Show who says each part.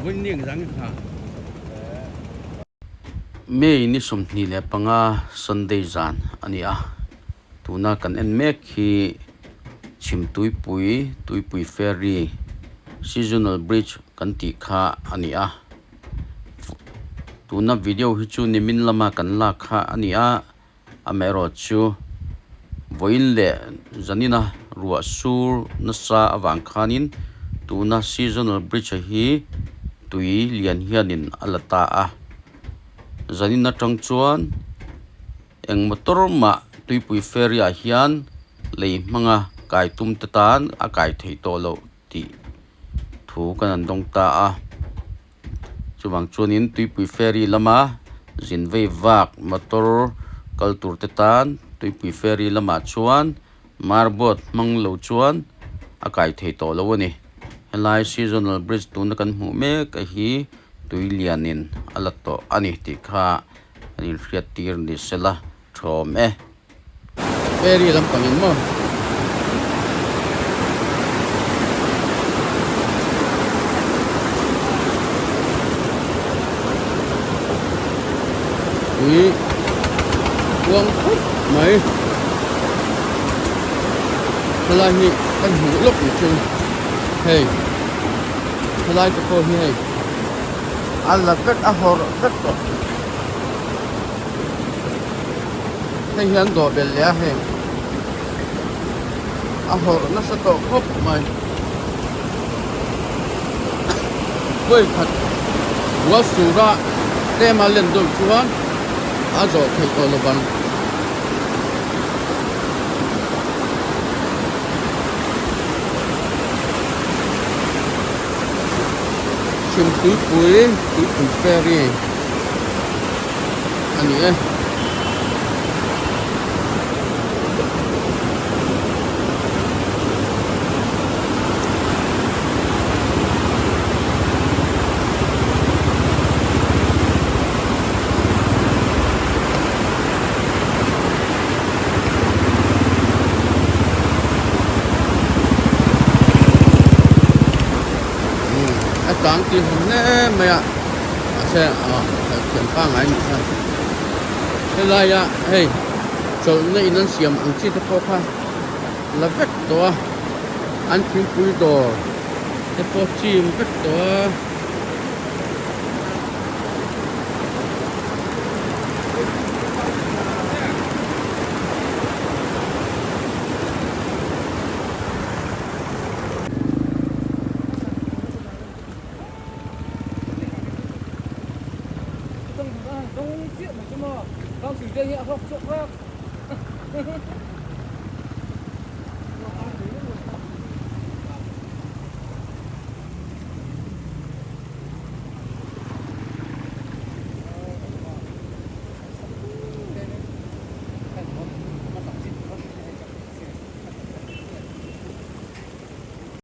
Speaker 1: vun niang rang ha
Speaker 2: Mei ni somni le panga Sunday zan ania tuna kan en mek hi chim tuipui ferry seasonal bridge kan ti kha ania tuna video hi chu nimin lama kan la kha ania amero chu voin le zanina ruwa sur na sa awang khanin tuna seasonal bridge hi tui lian hianin alata a zanina tang chuan eng motor ma tuipui ferry a hian lei manga kai tum tan a kai thei to lo ti thu kan an dong ta a chuwang chuanin tuipui ferry lama zin vei vak motor kaltur te tan tuipui ferry lama chuan marbot mang lo chuan a kai thei to lo ani helai seasonal bridge tun kan hmu mek a hi tui lianin alato ani ti kha anin hriat tir ni sela thom e
Speaker 1: ferry lam pangin mo ui quang khúc mấy là hi kan hmu lốc ni chu hey là cái cô hi hey alla vek a hor vek to hay hian do bel ya he a hor na sa to khop mai voi khat wa sura te ma len do chuan a zo thei to lo ban chim tuipui ferry ani e tang ti hum ne me ya se a chen pa ngai ni sa se la ya hey chol ne inan siam ang chi to ko kha la vek to an pin pui do te po chi vek to
Speaker 3: Không chuyện mà chứ mà không xử lý hiện không chỗ khác